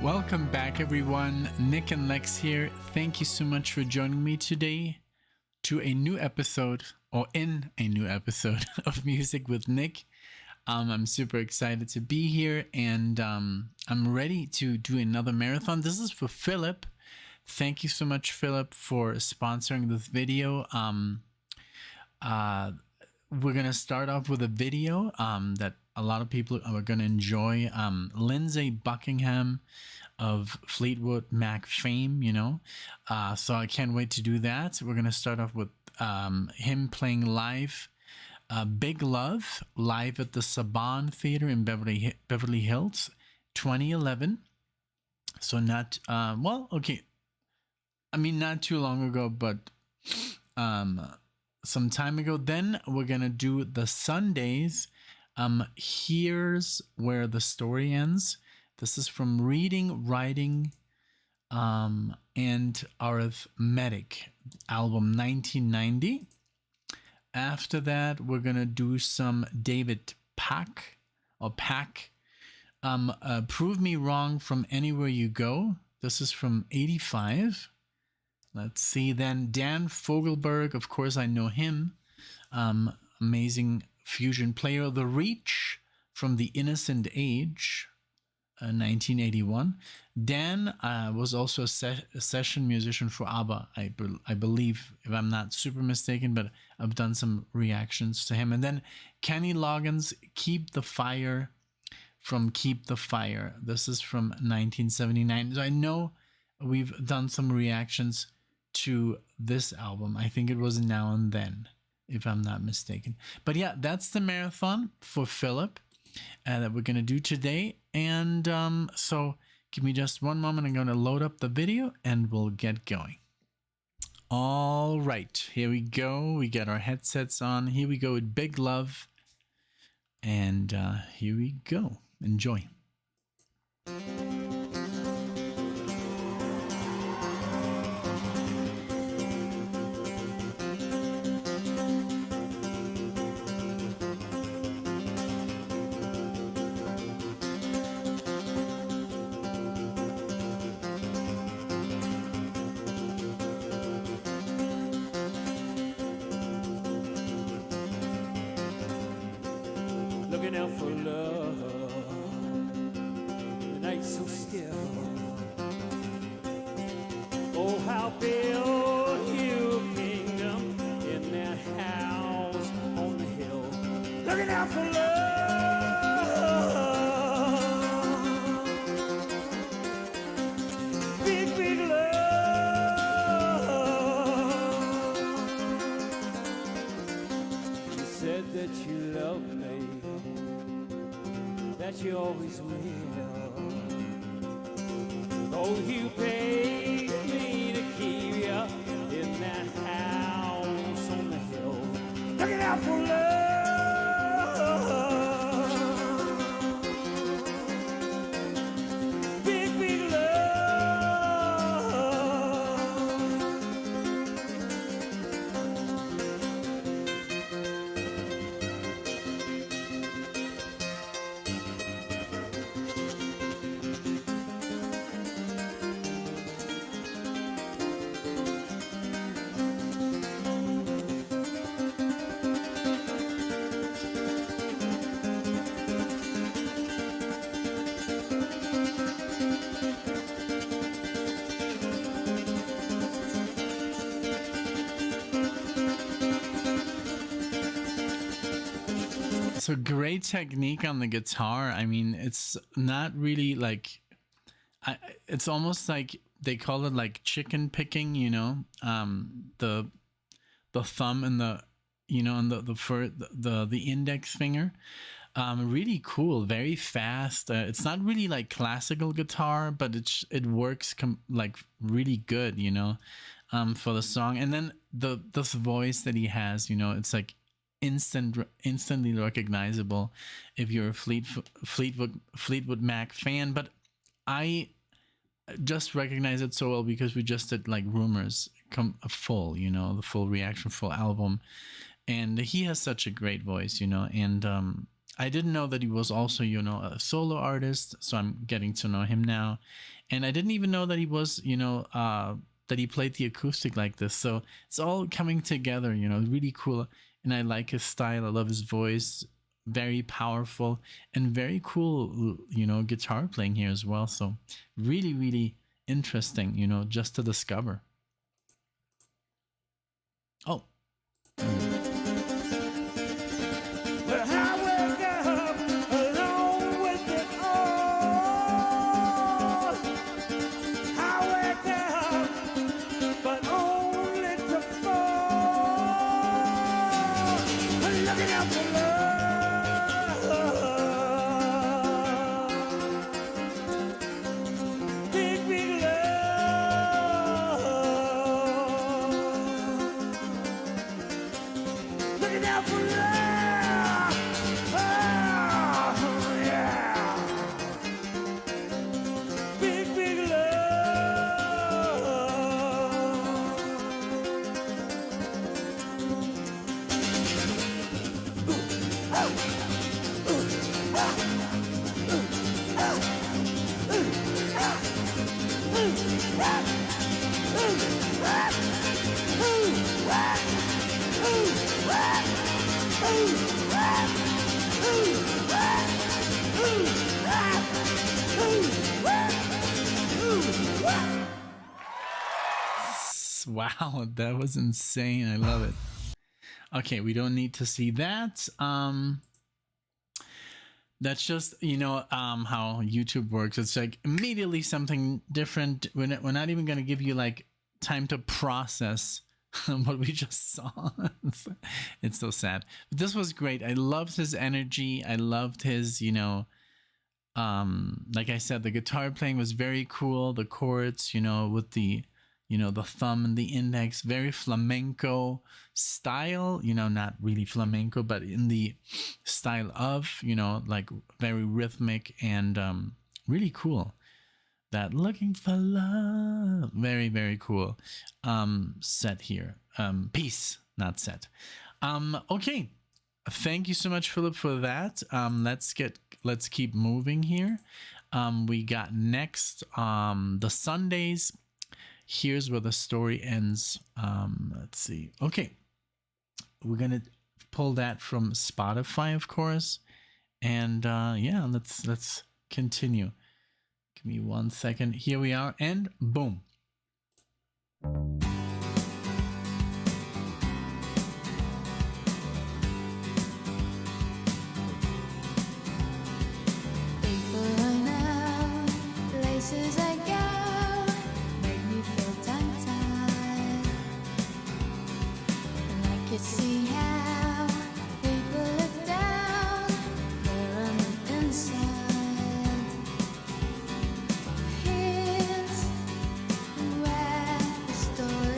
Welcome back, everyone. Nick and Lex here. Thank you so much for joining me today to a new episode, or in a new episode of Music with Nick. I'm super excited to be here, and I'm ready to do another marathon. This is for Philip. Thank you so much, Philip, for sponsoring this video. We're going to start off with a video that a lot of people are going to enjoy. Lindsey Buckingham of Fleetwood Mac fame, you know. So I can't wait to do that. We're going to start off with him playing live. Big Love, live at the Saban Theater in Beverly Hills, 2011. So not, well, okay. I mean, not too long ago, but some time ago. Then we're going to do the Sundays. Here's Where the Story Ends. This is from Reading, Writing, and Arithmetic, album 1990. After that, we're going to do some David Pack, Prove Me Wrong from Anywhere You Go. This is from 85. Let's see. Then Dan Fogelberg, of course, I know him. Amazing fusion player. The Reach from The Innocent Age, 1981. Dan was also a session musician for ABBA, I believe, if I'm not super mistaken, but I've done some reactions to him. And then Kenny Loggins, Keep the Fire from Keep the Fire. This is from 1979. So I know we've done some reactions to this album. I think it was Now and Then, if I'm not mistaken. But yeah, that's the marathon for Philip that we're going to do today. And so give me just one moment. I'm going to load up the video and we'll get going. All right, here we go. We got our headsets on. Here we go with Big Love. And here we go. Enjoy. Looking out for love, the night's so still. Oh, how build you a kingdom in that house on the hill. Looking out for love, big, big love. You said that you loved me, that you always will. Oh, you paid me to keep you in that house on the hill. Looking out for love, big, big love. So great technique on the guitar. I mean, it's not really like, it's almost like they call it like chicken picking, you know, the thumb and the, you know, and the index finger. Really cool, very fast. It's not really like classical guitar, but it works like really good, you know, for the song. And then this voice that he has, you know, it's like instantly recognizable if you're a Fleetwood Mac fan. But I just recognize it so well because we just did like Rumors full, you know, the full reaction, full album, and he has such a great voice, you know. And I didn't know that he was also, you know, a solo artist. So I'm getting to know him now. And I didn't even know that he was, you know, that he played the acoustic like this. So it's all coming together, you know, really cool. And I like his style. I love his voice. Very powerful and very cool, you know, guitar playing here as well. So really, really interesting, you know, just to discover. Oh. Well, I wake up alone with it all. I wake up, but only to fall. Looking out for love. Big, big love. Looking out for love. Oh, yeah. Big, big love. Wow, that was insane. I love it. Okay, we don't need to see that. That's just, you know, how YouTube works. It's like immediately something different. We're not even going to give you like time to process what we just saw. It's so sad. But this was great. I loved his energy. I loved his, you know, like I said, the guitar playing was very cool. The chords, you know, with the, you know, the thumb and the index, very flamenco style, you know, not really flamenco, but in the style of, you know, like very rhythmic and really cool. That looking for love, very, very cool set here. Piece, not set. Okay, thank you so much, Philip, for that. Let's keep moving here. We got next the Sundays. Here's where the story ends. Let's see. Okay, we're gonna pull that from Spotify, of course, and yeah, let's continue. Give me 1 second. Here we are, and boom. People I know, places I go, make me feel tongue-tied. And I could see how people look down there on the inside. Here's where the story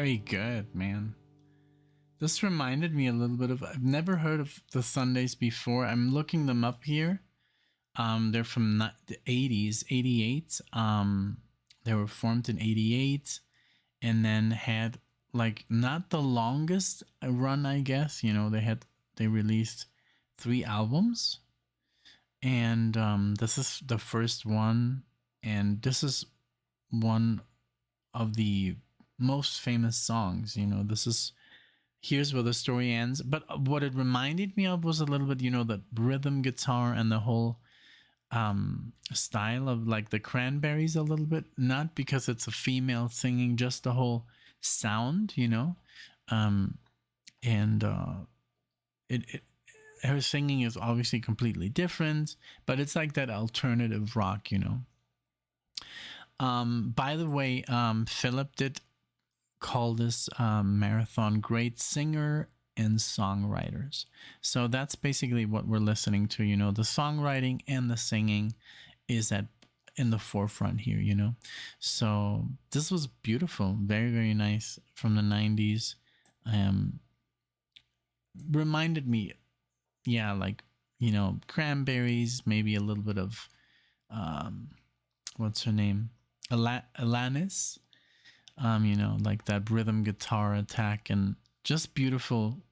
Very good, man. This reminded me a little bit of. I've never heard of the Sundays before. I'm looking them up here. They're from the 80s, 88. They were formed in 88, and then had like not the longest run, I guess. You know, they released 3 albums, and this is the first one, and this is one of the most famous songs. You know, this is Here's Where the Story Ends. But what it reminded me of was a little bit, you know, the rhythm guitar and the whole style of like the Cranberries a little bit. Not because it's a female singing, just the whole sound, you know. And her singing is obviously completely different, but it's like that alternative rock, you know. By the way, Philip did call this marathon great singer and songwriters. So that's basically what we're listening to, you know. The songwriting and the singing is in the forefront here, you know. So this was beautiful, very, very nice, from the 90s. Reminded me, yeah, like, you know, Cranberries, maybe a little bit of what's her name, Alanis, you know, like that rhythm guitar attack and just beautiful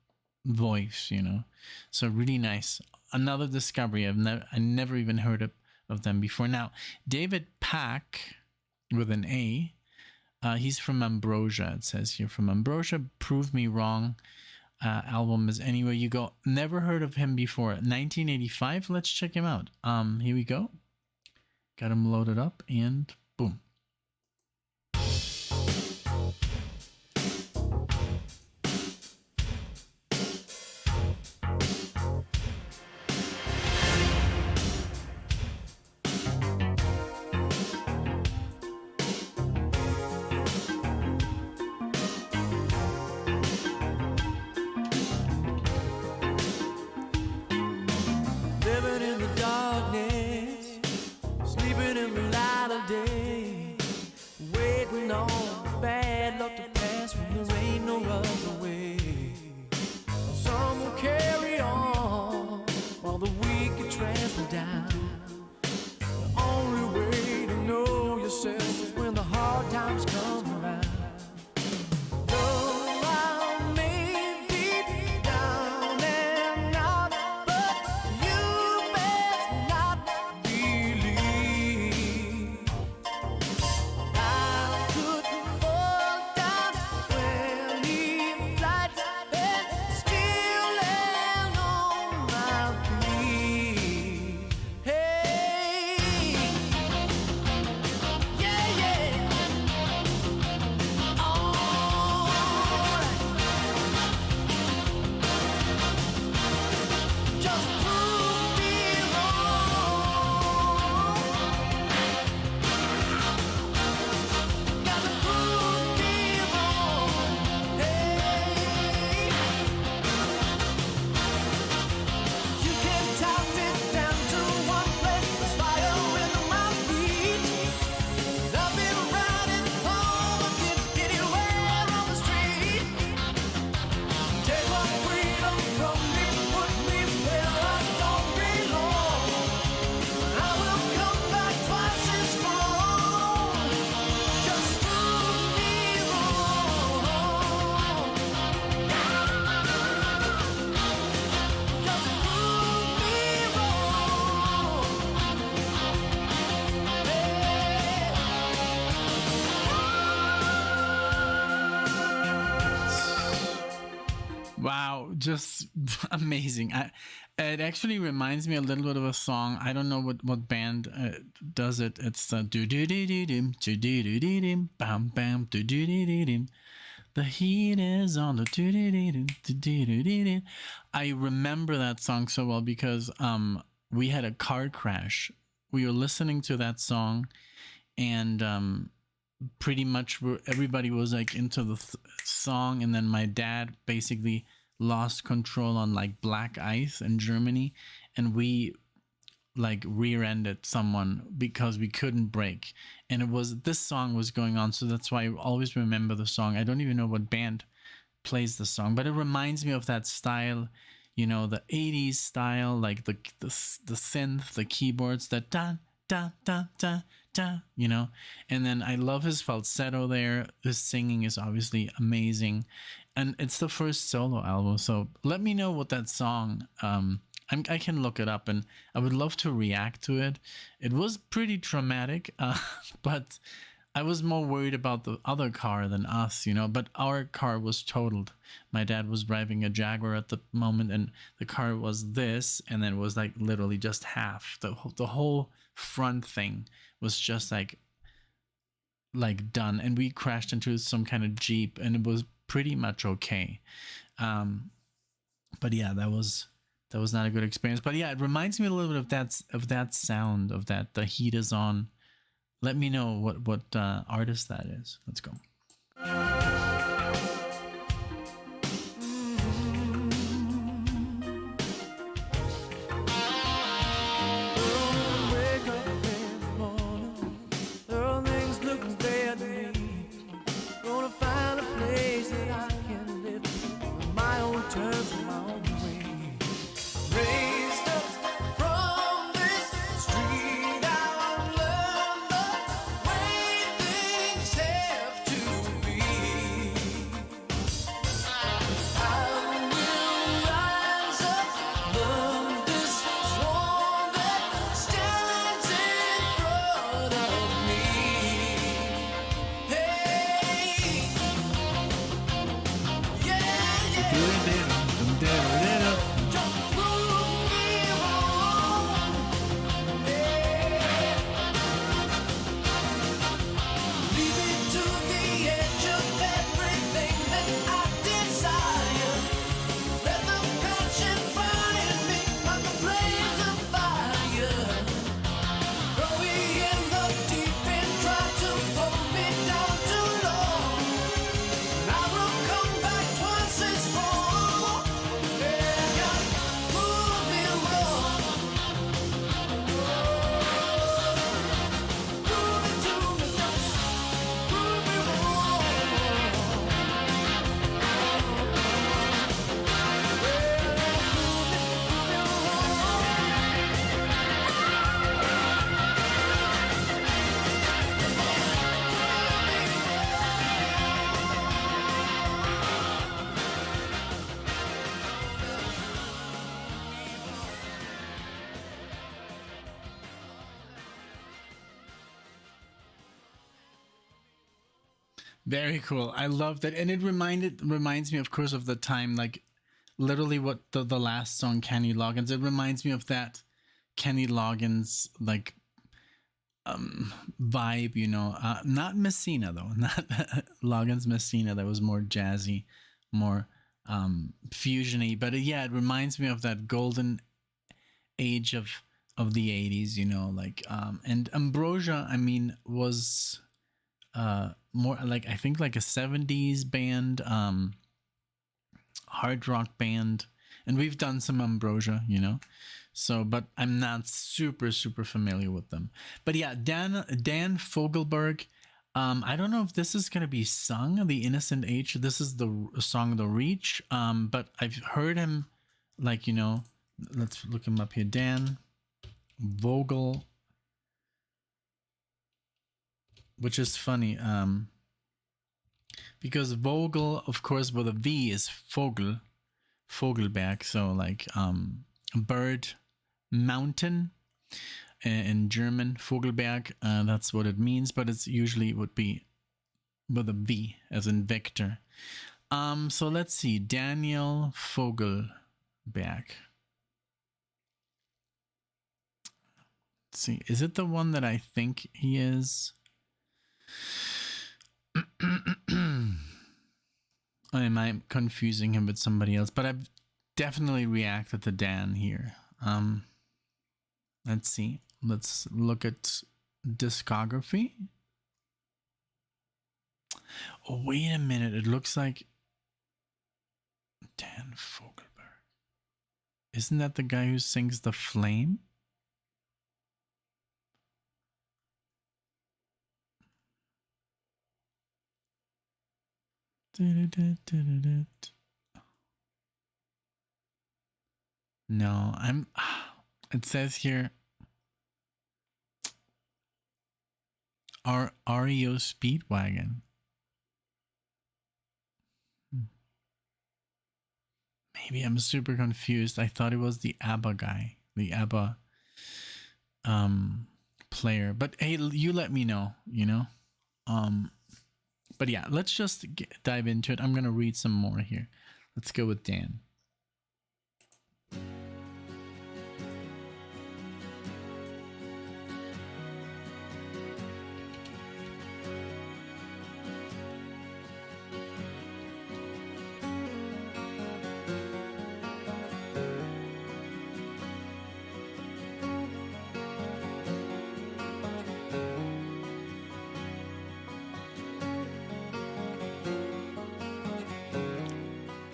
voice, you know. So really nice. Another discovery. I never even heard of them before. Now, David Pack with an A, he's from Ambrosia. It says here, from Ambrosia, Prove Me Wrong. Album is Anywhere You Go. Never heard of him before. 1985. Let's check him out. Here we go. Got him loaded up and boom. Living in the darkness, sleeping in the light of day, waiting on bad luck to pass when there ain't no other way. Some will carry on while the weak get trampled down. The only way to know yourself is when the hard times come around. Though I may be down and out, but you best not believe I could fall down 20 flights and still land on my feet. Hey, yeah, yeah. Just prove me wrong. Gotta prove me wrong. Hey, you can top it down to one place. There's fire in my feet. I've been riding home again, anywhere on the street. Take my freedom from me, put me where I don't belong. I will come back twice as strong. Just prove me wrong. Just prove me Wow, just amazing. It actually reminds me a little bit of a song. I don't know what band does it. It's do do do do dim, do do do do dim, bam bam do do do do dim. The heat is on the do do do do do do do do. I remember that song so well because we had a car crash. We were listening to that song, and pretty much everybody was like into the song, and then my dad basically lost control on like black ice in Germany, and we like rear-ended someone because we couldn't brake, and it was this song was going on, so that's why I always remember the song. I don't even know what band plays the song, but it reminds me of that style, you know, the 80s style, like the synth, the keyboards, the da da da da da, you know. And then I love his falsetto there. His singing is obviously amazing, and it's the first solo album. So let me know what that song. I can look it up, and I would love to react to it. It was pretty traumatic, but I was more worried about the other car than us, you know. But our car was totaled. My dad was driving a Jaguar at the moment, and the car was this, and then it was like literally just half. The whole front thing was just like done, and we crashed into some kind of Jeep, and it was pretty much okay. But yeah, that was not a good experience. But yeah, it reminds me a little bit of that sound of that. The heat is on. Let me know what artist that is. Let's go. Wake up in the morning, things look bad to me. Gonna find a place that I can live on my own terms, on my own way. Raised up from this street, I've learned the way things have to be. I will rise up, love this swan that stands in front of me. Hey, yeah, just prove me wrong. Lead me to the edge of everything that I desire. Let the passion burn in me like a blaze of fire. Throw me in the deep end, try to hold me down too long. I will come back twice as strong. Yeah, prove me wrong. Prove it to me, prove me wrong. Very cool. I love that, and it reminds me, of course, of the time, like literally what the last song, Kenny Loggins. It reminds me of that Kenny Loggins like vibe, you know. Not Messina though, not Loggins Messina. That was more jazzy, more fusiony. But yeah, it reminds me of that golden age of the 80s, you know, like and Ambrosia, I mean, was more like, I think like a 70s band, hard rock band, and we've done some Ambrosia, you know. So, but I'm not super familiar with them. But yeah, Dan Fogelberg. I don't know if this is gonna be sung, The Innocent Age. This is the song The Reach. But I've heard him, like, you know, let's look him up here. Dan Vogel, which is funny, because Vogel, of course, with a V is Fogelberg. So like bird, mountain in German, Fogelberg. That's what it means, but it's usually would be with a V as in Victor. So let's see, Daniel Fogelberg. Let's see, is it the one that I think he is? Or am I confusing him with somebody else? But I've definitely reacted to Dan here. Let's see. Let's look at discography. Oh, wait a minute. It looks like Dan Fogelberg. Isn't that the guy who sings The Flame? No, I'm. It says here our REO Speedwagon. Maybe I'm super confused. I thought it was the ABBA guy, the ABBA player. But hey, you let me know, you know? But yeah, let's just dive into it. I'm going to read some more here. Let's go with Dan.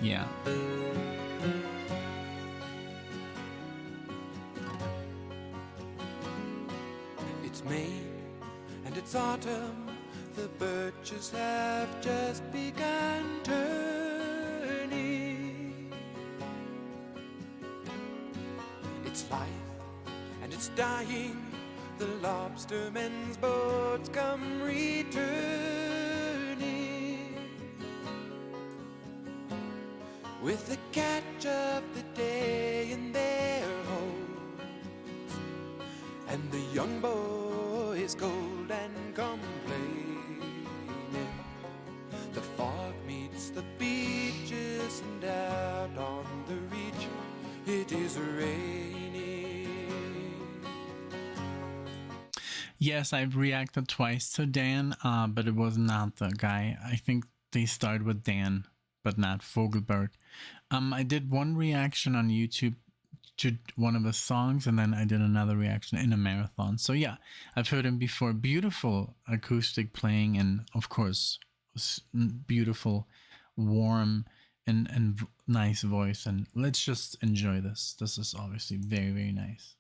Yeah. It's May and it's autumn. The birches have just begun turning. It's life and it's dying. The lobstermen's boats come returning with the catch of the day in their holds, and the young boys cold and complaining. The fog meets the beaches, and out on the reach it is raining. Yes, I've reacted twice to Dan, but it was not the guy. I think they started with Dan, but not Fogelberg. I did one reaction on YouTube to one of his songs, and then I did another reaction in a marathon. So yeah, I've heard him before. Beautiful acoustic playing, and of course, beautiful, warm, and nice voice. And let's just enjoy this. This is obviously very, very nice.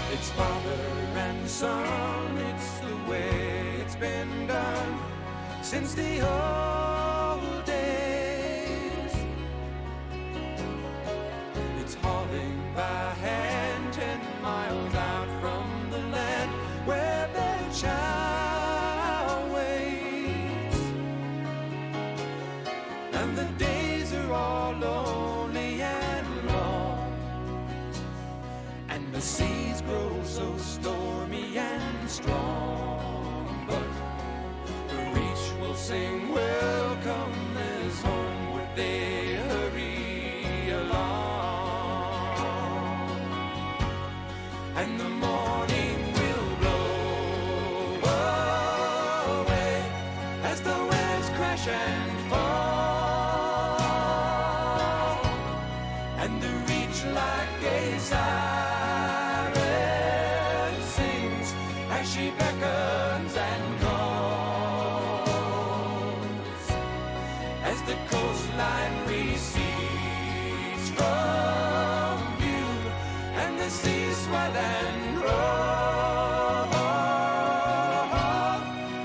It's father and son, it's the way it's been done since the old days. It's hauling by hand 10 miles out from the land where their child waits, and the days are all lonely and long, and the seas grow so stormy and strong, but the reach will sing welcome as homeward they hurry along, and the morning will blow away as the waves crash and fall, and the reach like a siren sings as she beckons and calls, as the coastline recedes from view and the seas swell and roll.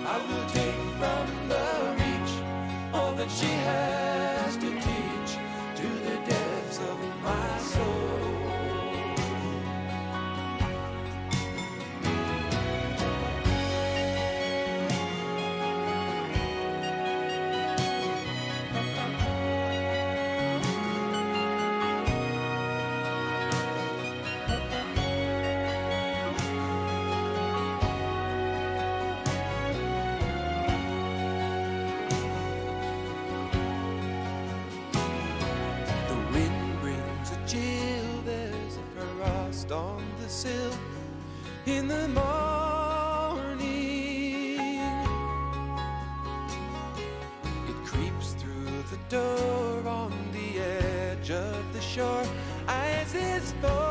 I will take from the reach all that she has to teach to the depths of my soul. The wind brings a chill, there's a frost on the sill in the morning. It creeps through the door on the edge of the shore, ice is forming.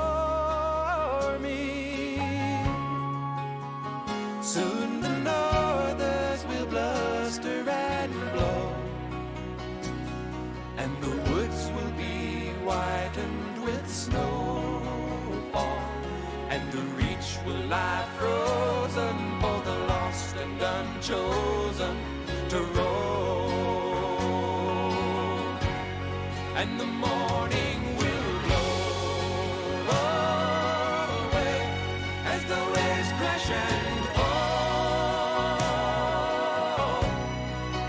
Soon the northers will bluster and blow, and the woods will be whitened with lie frozen, both are lost and unchosen to roll, and the morning will blow away as the waves crash and fall,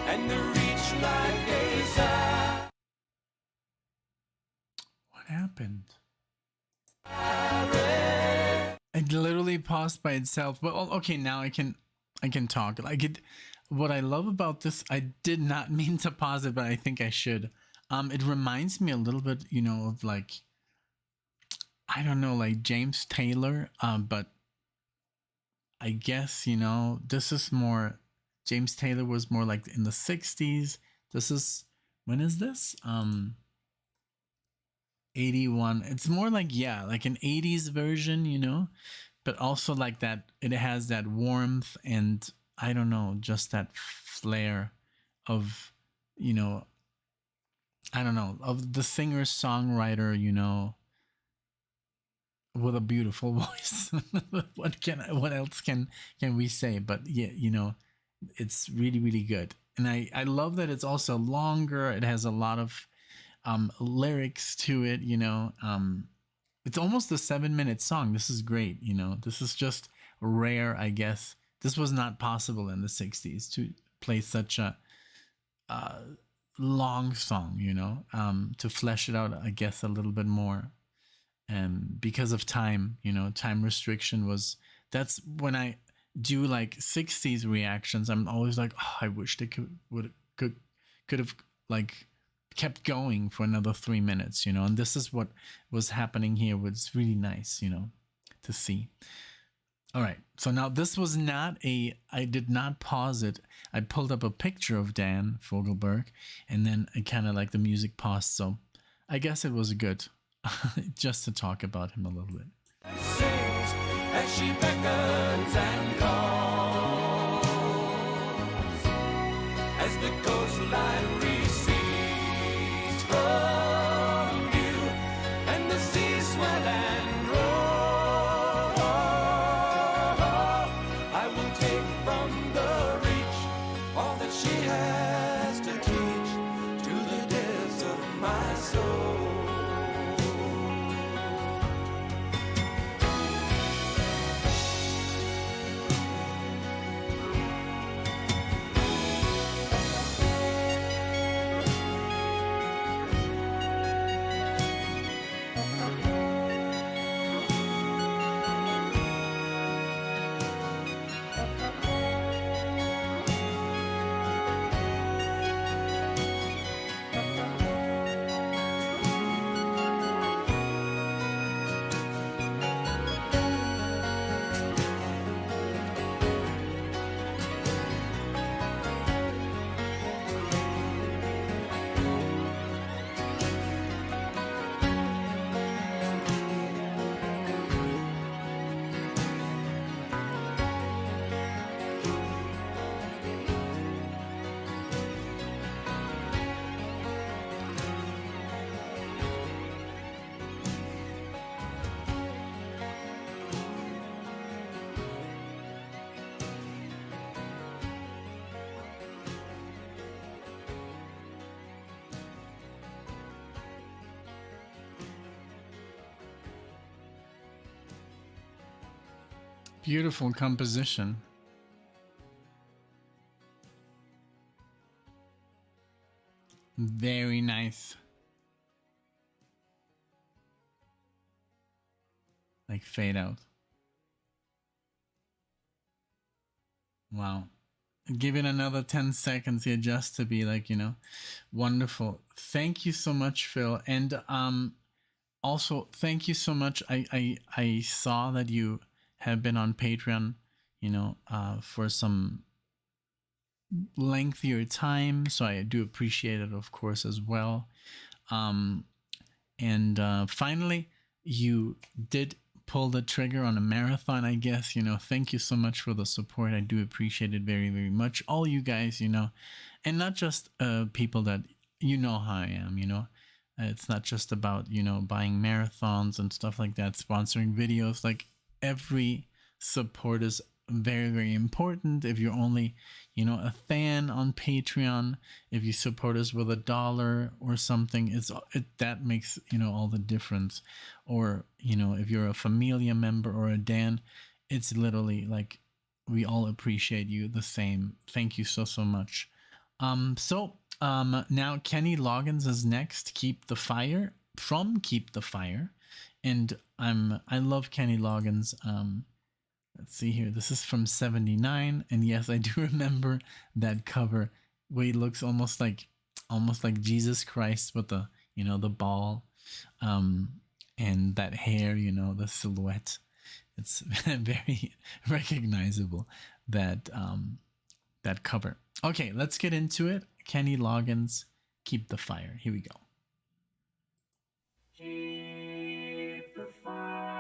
and the reach like a sigh. What happened? It literally paused by itself. But okay, now I can talk. Like it. What I love about this, I did not mean to pause it, but I think I should. It reminds me a little bit, of like, I don't know, like James Taylor. But I guess this is more. James Taylor was more like in the '60s. This is, when is this? 81. It's more like, yeah, like an 80s version, but also like that it has that warmth and I don't know, just that flair of, I don't know, of the singer songwriter, with a beautiful voice. What else can we say? But yeah, it's really, really good. And I love that it's also longer. It has a lot of lyrics to it, it's almost a 7-minute song. This is great. This is just rare. I guess this was not possible in the 60s to play such a long song, to flesh it out, I guess, a little bit more. And because of time, time restriction that's when I do like 60s reactions. I'm always like, oh, I wish they could have like kept going for another 3 minutes, and this is what was happening here. Was really nice, to see. All right, so now this was not I did not pause it. I pulled up a picture of Dan Fogelberg, and then I kind of like the music paused, so I guess it was good just to talk about him a little bit. Sings as she beckons and calls, as the coastline recedes from view, and the seas swell and roll. I will take from the reach all that she has to teach to the depths of my soul. Beautiful composition. Very nice. Like fade out. Wow. Give it another 10 seconds here just to be like, wonderful. Thank you so much, Phil. And also thank you so much. I saw that you have been on Patreon, for some lengthier time, so I do appreciate it, of course, as well. And finally, you did pull the trigger on a marathon, I guess. Thank you so much for the support. I do appreciate it very, very much. All you guys, and not just people that how I am. It's not just about buying marathons and stuff like that, sponsoring videos. Like every support is very, very important. If you're only, a fan on Patreon, if you support us with $1 or something, that makes, all the difference. Or, if you're a Familia member or a Dan, it's literally like we all appreciate you the same. Thank you so, so much. Now Kenny Loggins is next. Keep the Fire, from Keep the Fire. And I love Kenny Loggins. Let's see here. This is from 79. And yes, I do remember that cover where he looks almost like Jesus Christ with the, the ball, and that hair, the silhouette. It's very recognizable, that cover. Okay, let's get into it. Kenny Loggins, Keep the Fire. Here we go. Keep the fire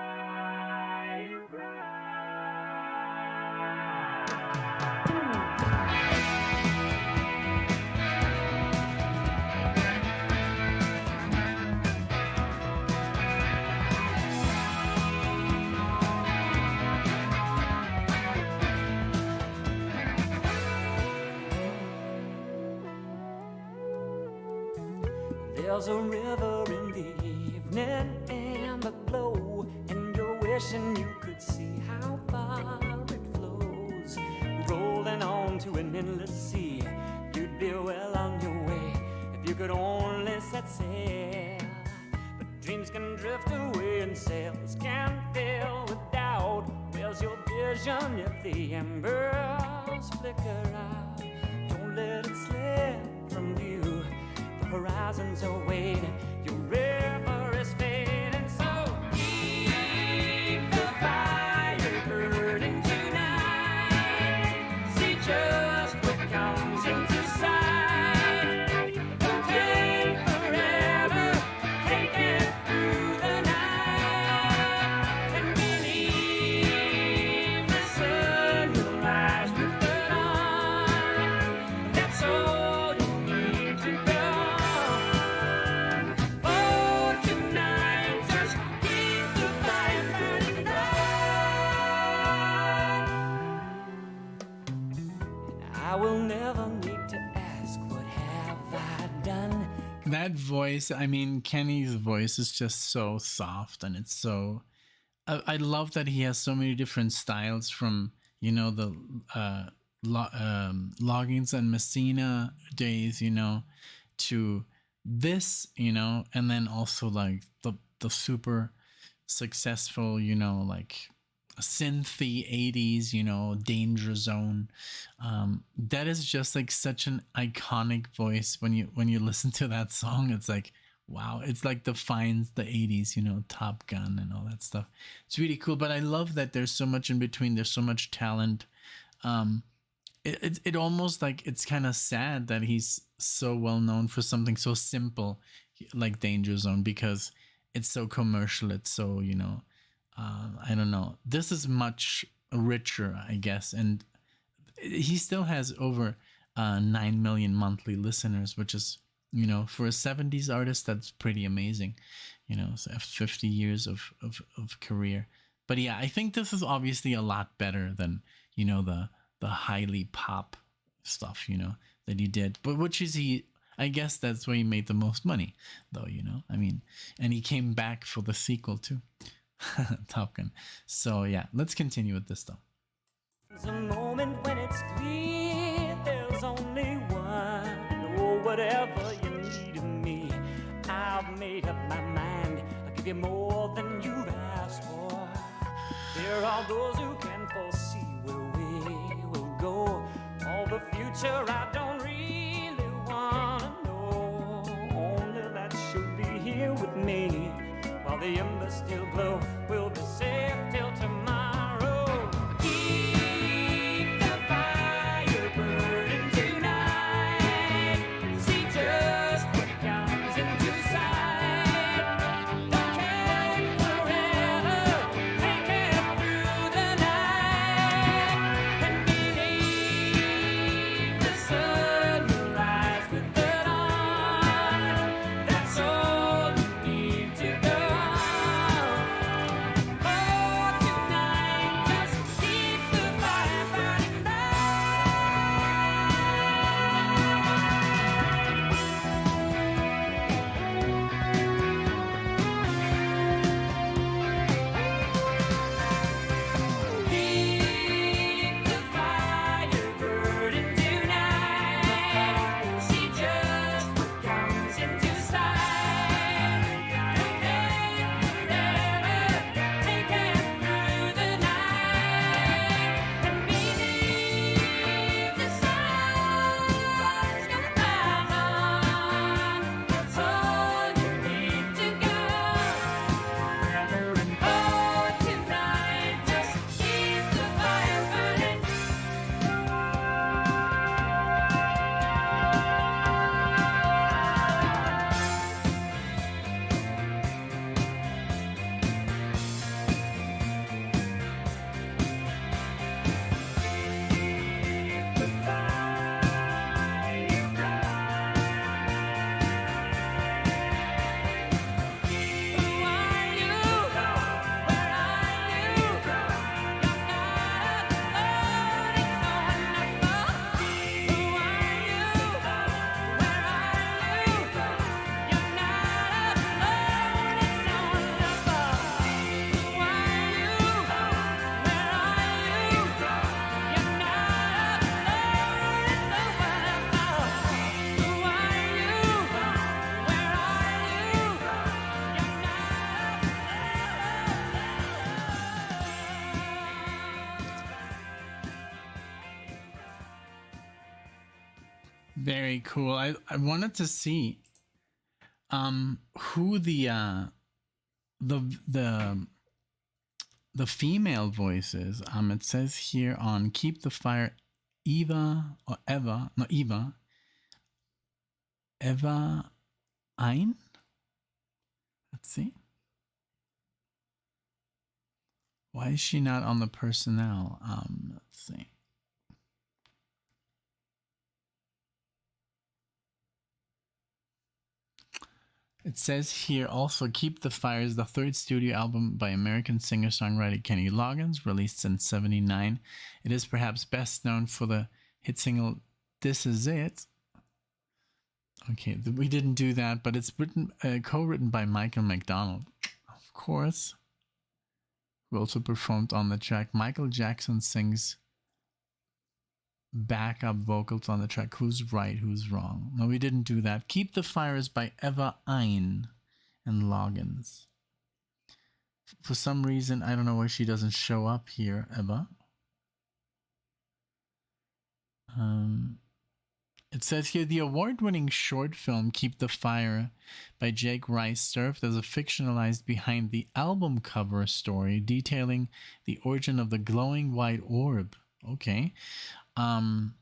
There's a river in the evening and the glow, and you're wishing you could see how far it flows. Rolling on to an endless sea, you'd be well on your way if you could only set sail. But dreams can drift away and sails can fail with doubt. Where's your vision if the embers flicker out? Don't let it slip from view. Horizons are waiting, your river is fading. So keep the fire burning tonight. See just what comes into sight. Don't take forever, take it through the night. And believe the sun will rise with the dawn. That's all you need to know. I will never need to ask, what have I done? That voice, I mean, Kenny's voice is just so soft, and it's so. I love that he has so many different styles, from the Loggins and Messina days, to this, and then also like the super successful, like synthy 80s, Danger Zone. That is just like such an iconic voice. When you listen to that song, it's like, wow, it's like defines the 80s, Top Gun and all that stuff. It's really cool. But I love that there's so much in between. There's so much talent. It almost like, it's kind of sad that he's so well known for something so simple like Danger Zone, because it's so commercial. It's so, I don't know. This is much richer, I guess. And he still has over 9 million monthly listeners, which is, for a 70s artist, that's pretty amazing, so after 50 years of career. But yeah, I think this is obviously a lot better than, the highly pop stuff, that he did. But I guess that's where he made the most money, though, I mean, and he came back for the sequel too. Top Gun. So yeah, let's continue with this though. There's a moment when it's clear there's only one. Oh, whatever you need of me, I've made up my mind. I'll give you more than you've asked for. There are those who can foresee where we will go. All the future I don't really wanna know. Only that should be here with me. While the embers still glow, we'll be safe till tomorrow. Keep the fire burning tonight. See just what comes into sight. Don't take forever, take it through the night. And believe the sun Very cool. I wanted to see who the the the female voice is. It says here on Keep the Fire, Eva or Eva, no Eva Ein. Let's see. Why is she not on the personnel? Let's see. It says here also Keep the Fire is the third studio album by American singer-songwriter Kenny Loggins, released in '79. It is perhaps best known for the hit single This Is It. Okay, we didn't do that, but it's co-written by Michael McDonald, of course, who also performed on the track. Michael Jackson sings backup vocals on the track. Who's right, who's wrong? No, we didn't do that. Keep the Fire is by Eva Ein and Loggins. For some reason, I don't know why she doesn't show up here, Eva. It says here, the award-winning short film Keep the Fire by Jake Rice served as a fictionalized behind-the-album cover story detailing the origin of the glowing white orb. Okay. In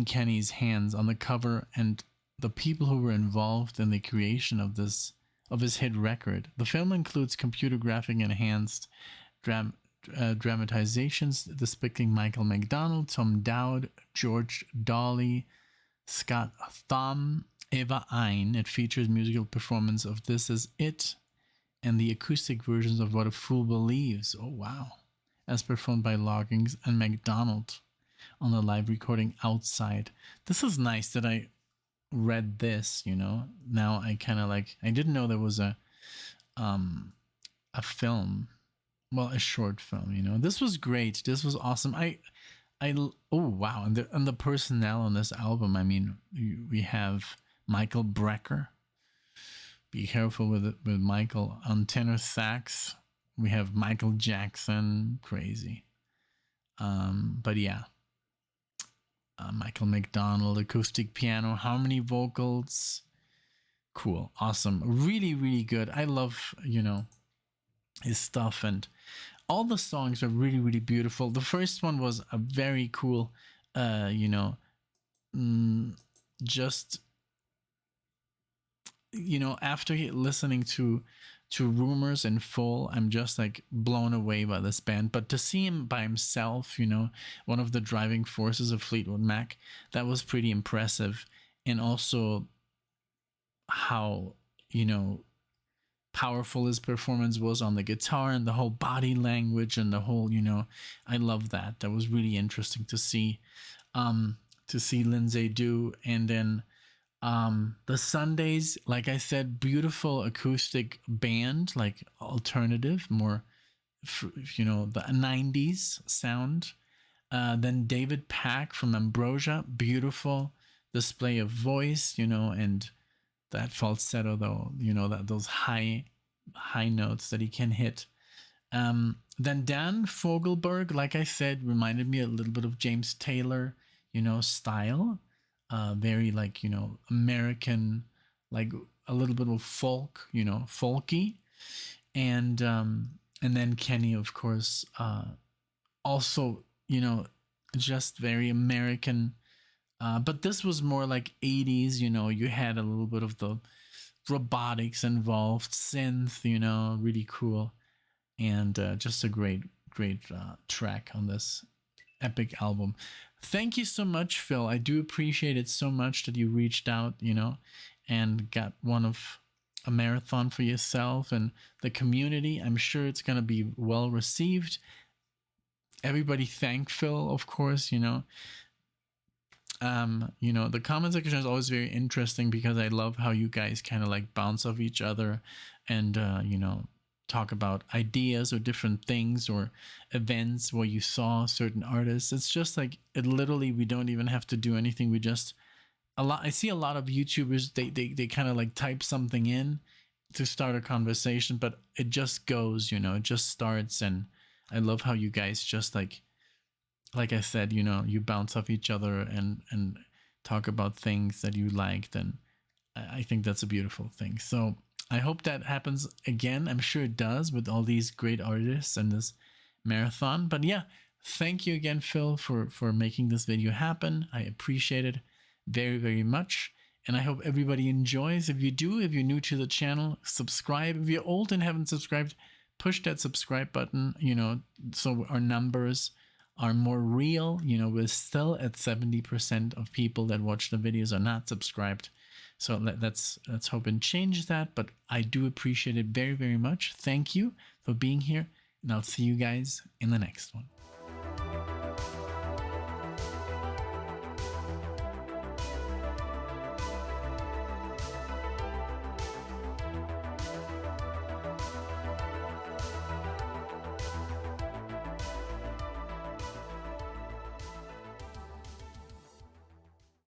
Kenny's hands on the cover and the people who were involved in the creation of his hit record. The film includes computer graphic enhanced dramatizations depicting Michael McDonald, Tom Dowd, George Dolly, Scott Thumb, Eva Ein. It features musical performance of This Is It and the acoustic versions of What a Fool Believes. Oh wow. As performed by Loggins and McDonald on the live recording Outside. This is nice that I read this, you know. Now I kind of like, I didn't know there was a film, well, a short film, you know. This was great. This was awesome. Oh wow, and the personnel on this album. I mean, we have Michael Brecker. Be careful with Michael on tenor sax. We have Michael Jackson, crazy. But yeah, Michael McDonald, acoustic piano, harmony vocals. Cool, awesome, really, really good. I love, you know, his stuff, and all the songs are really, really beautiful. The first one was a very cool, you know, just, you know, after listening to Rumors in full, I'm just like blown away by this band. But to see him by himself, you know, one of the driving forces of Fleetwood Mac, that was pretty impressive. And also how, you know, powerful his performance was on the guitar and the whole body language and the whole, you know, I love that. That was really interesting to see Lindsey do. And then the Sundays, like I said, beautiful acoustic band, like alternative, more, you know, the 90s sound. Then David Pack from Ambrosia, beautiful display of voice, you know, and that falsetto, though, you know, that those high notes that he can hit. Then Dan Fogelberg, like I said, reminded me a little bit of James Taylor, you know, style. Very like, you know, American, like a little bit of folk, you know, folky. And then Kenny, of course, also, you know, just very American. But this was more like 80s, you know, you had a little bit of the robotics involved, synth, you know, really cool. And just a great track on this epic album. Thank you so much, Phil. I do appreciate it so much that you reached out, you know, and got one of a marathon for yourself and the community. I'm sure it's going to be well received. Everybody thank Phil, of course, you know. You know, the comment section is always very interesting because I love how you guys kind of like bounce off each other and, you know, talk about ideas or different things or events where you saw certain artists. It's just like, it literally, we don't even have to do anything. We just, I see a lot of YouTubers, they kind of like type something in to start a conversation, but it just goes, you know, it just starts. And I love how you guys just like I said, you know, you bounce off each other and talk about things that you like, then I think that's a beautiful thing. So I hope that happens again. I'm sure it does with all these great artists and this marathon. But yeah, thank you again, Phil, for making this video happen. I appreciate it very, very much. And I hope everybody enjoys. If you do, if you're new to the channel, subscribe. If you're old and haven't subscribed, push that subscribe button, so our numbers are more real. We're still at 70% of people that watch the videos are not subscribed. So let's hope and change that. But I do appreciate it very, very much. Thank you for being here. And I'll see you guys in the next one.